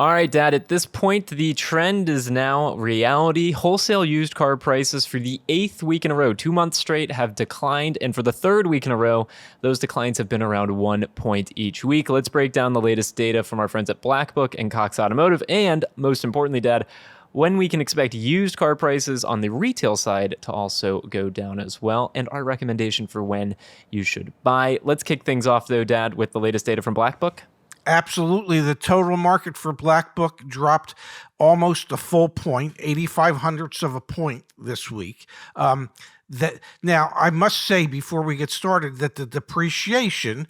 All right, Dad, at this point, the trend is now reality. Wholesale used car prices for the 8th week in a row, 2 months straight, have declined. And for the 3rd week in a row, those declines have been around 1 point each week. Let's break down the latest data from our friends at Black Book and Cox Automotive. And most importantly, Dad, when we can expect used car prices on the retail side to also go down as well, and our recommendation for when you should buy. Let's kick things off, though, Dad, with the latest data from Black Book. Absolutely. The total market for Black Book dropped almost a full point, 85 hundredths of a point this week. Now, I must say before we get started that the depreciation,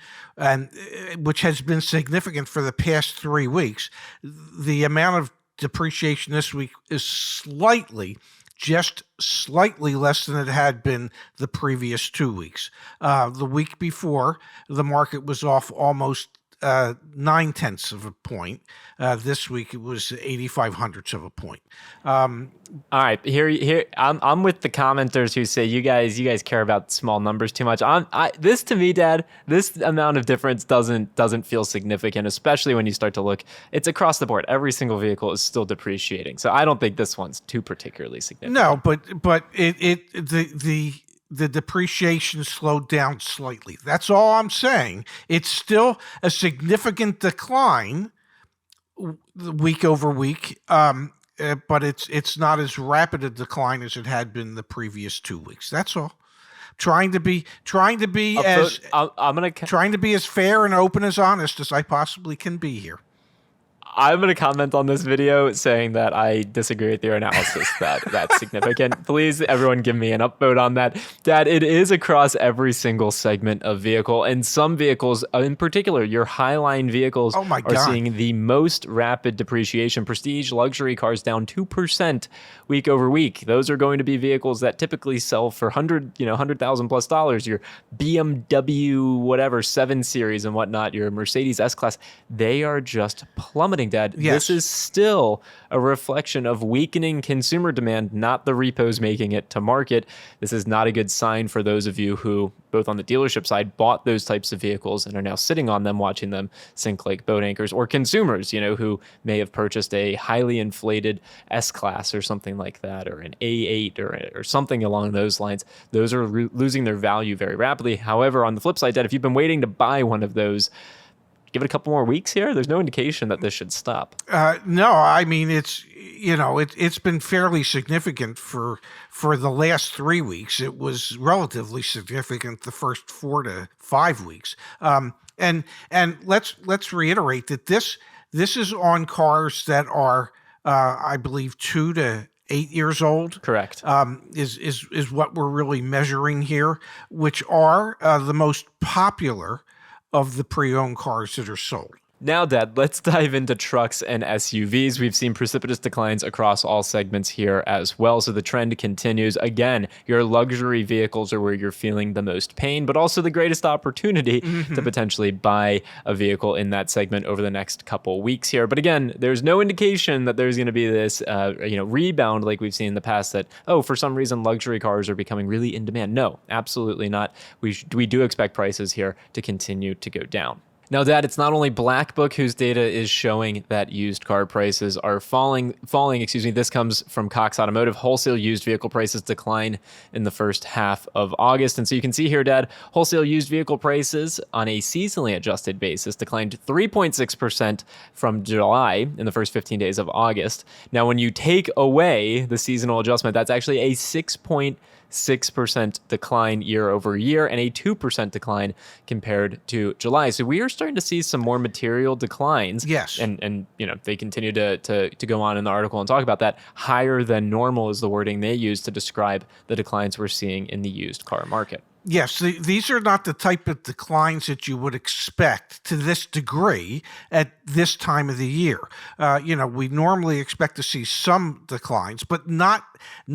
which has been significant for the past 3 weeks, the amount of depreciation this week is just slightly less than it had been the previous 2 weeks. The week before, the market was off almost 9/10 of a point. This week it was 85 hundredths of a point. All right, here I'm with the commenters who say you guys care about small numbers too much. This to me, Dad, this amount of difference doesn't feel significant, especially when you start to look. It's across the board. Every single vehicle is still depreciating, so I don't think this one's too particularly significant. No, but the depreciation slowed down slightly. That's all I'm saying. It's still a significant decline week over week, but it's not as rapid a decline as it had been the previous 2 weeks. That's all. Trying to be as fair and open as honest as I possibly can be here. I'm going to comment on this video saying that I disagree with your analysis that that's significant. Please, everyone, give me an upvote on that. Dad, it is across every single segment of vehicle, and some vehicles, in particular, your highline vehicles, are seeing the most rapid depreciation. Prestige luxury cars down 2% week over week. Those are going to be vehicles that typically sell for $100,000 plus dollars. Your BMW, whatever, 7 Series and whatnot, your Mercedes S-Class, they are just plummeting. Dad, yes. This is still a reflection of weakening consumer demand, not the repos making it to market. This is not a good sign for those of you who, both on the dealership side, bought those types of vehicles and are now sitting on them, watching them sink like boat anchors, or consumers, who may have purchased a highly inflated S-Class or something like that, or an A8 or something along those lines. Those are losing their value very rapidly. However, on the flip side, Dad, if you've been waiting to buy one of those, give it a couple more weeks here. There's no indication that this should stop. No, I mean it's been fairly significant for the last 3 weeks. It was relatively significant the first 4 to 5 weeks. And let's reiterate that this is on cars that are I believe 2 to 8 years old. Correct. Is what we're really measuring here, which are the most popular of the pre-owned cars that are sold. Now, Dad, let's dive into trucks and SUVs. We've seen precipitous declines across all segments here as well, so the trend continues. Again, your luxury vehicles are where you're feeling the most pain, but also the greatest opportunity to potentially buy a vehicle in that segment over the next couple weeks here. But again, there's no indication that there's going to be this rebound like we've seen in the past that, for some reason luxury cars are becoming really in demand. No, absolutely not. We do expect prices here to continue to go down. Now, Dad, it's not only Black Book whose data is showing that used car prices are falling. This comes from Cox Automotive. Wholesale used vehicle prices decline in the first half of August. And so you can see here, Dad, wholesale used vehicle prices on a seasonally adjusted basis declined 3.6% from July in the first 15 days of August. Now, when you take away the seasonal adjustment, that's actually a 6.6% decline year over year and a 2% decline compared to July. So we are starting to see some more material declines. Yes. And they continue to go on in the article and talk about that. Higher than normal is the wording they use to describe the declines we're seeing in the used car market. Yes, these are not the type of declines that you would expect to this degree at this time of the year. We normally expect to see some declines, but not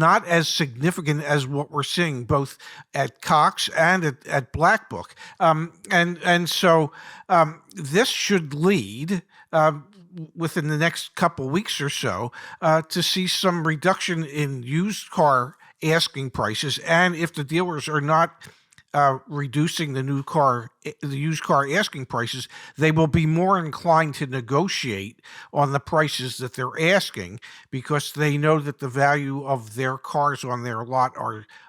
as significant as what we're seeing both at Cox and at Black Book. So this should lead within the next couple weeks or so to see some reduction in used car asking prices, and if the dealers are not reducing the used car asking prices, they will be more inclined to negotiate on the prices that they're asking because they know that the value of their cars on their lot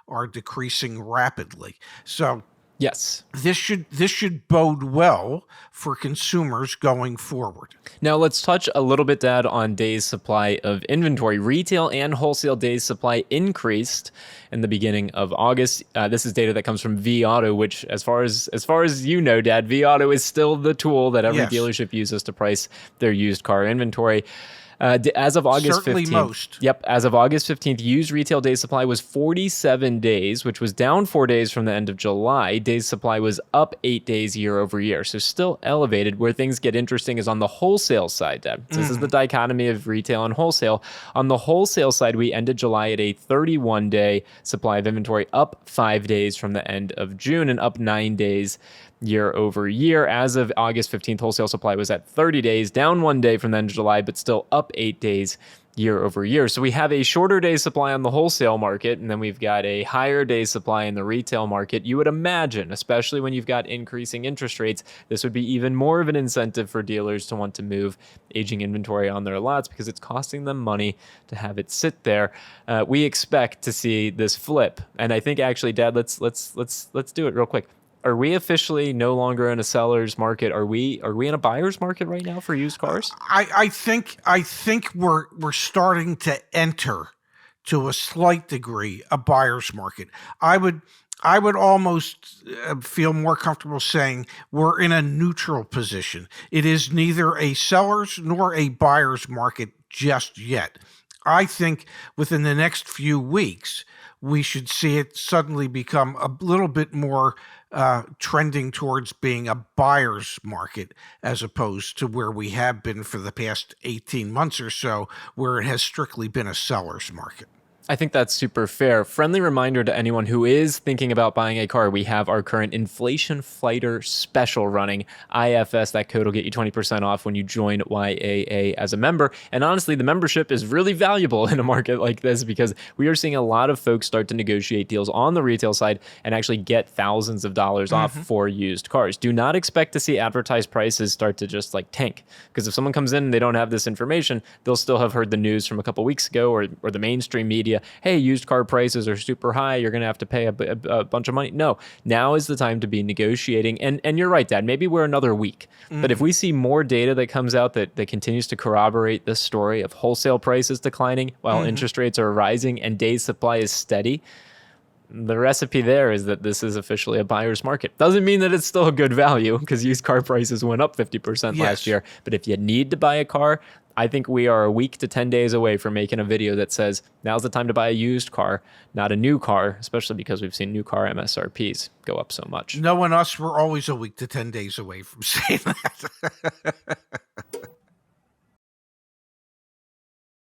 are decreasing rapidly. So Yes. this should bode well for consumers going forward. Now let's touch a little bit, Dad, on days supply of inventory. Retail and wholesale days supply increased in the beginning of August. This is data that comes from vAuto, which, as far as you know, Dad, vAuto is still the tool that every Yes. dealership uses to price their used car inventory. As of August Certainly 15th, most. Yep, as of August 15th, used retail days supply was 47 days, which was down 4 days from the end of July. Days supply was up 8 days year over year, so still elevated. Where things get interesting is on the wholesale side, Deb. So this is the dichotomy of retail and wholesale. On the wholesale side, we ended July at a 31-day supply of inventory, up 5 days from the end of June and up 9 days year over year. As of August 15th, wholesale supply was at 30 days, down 1 day from the end of July, but still up 8 days year over year. So we have a shorter day supply on the wholesale market, and then we've got a higher day supply in the retail market. You would imagine, especially when you've got increasing interest rates, this would be even more of an incentive for dealers to want to move aging inventory on their lots because it's costing them money to have it sit there. We expect to see this flip, and I think actually, Dad, let's do it real quick. Are we officially no longer in a seller's market? Are we in a buyer's market right now for used cars? I think we're starting to enter, to a slight degree, a buyer's market. I would almost feel more comfortable saying we're in a neutral position. It is neither a seller's nor a buyer's market just yet. I think within the next few weeks, we should see it suddenly become a little bit more trending towards being a buyer's market as opposed to where we have been for the past 18 months or so, where it has strictly been a seller's market. I think that's super fair. Friendly reminder to anyone who is thinking about buying a car, we have our current Inflation Fighter special running. IFS, that code will get you 20% off when you join YAA as a member. And honestly, the membership is really valuable in a market like this because we are seeing a lot of folks start to negotiate deals on the retail side and actually get thousands of dollars off for used cars. Do not expect to see advertised prices start to just like tank, because if someone comes in and they don't have this information, they'll still have heard the news from a couple weeks ago or the mainstream media. Hey, used car prices are super high. You're going to have to pay a bunch of money. No, now is the time to be negotiating. And you're right, Dad. Maybe we're another week. But if we see more data that comes out that continues to corroborate this story of wholesale prices declining while interest rates are rising and days supply is steady, the recipe there is that this is officially a buyer's market. Doesn't mean that it's still a good value because used car prices went up 50% last year. But if you need to buy a car, I think we are a week to 10 days away from making a video that says now's the time to buy a used car, not a new car, especially because we've seen new car MSRPs go up so much. No and us, we're always a week to 10 days away from saying that.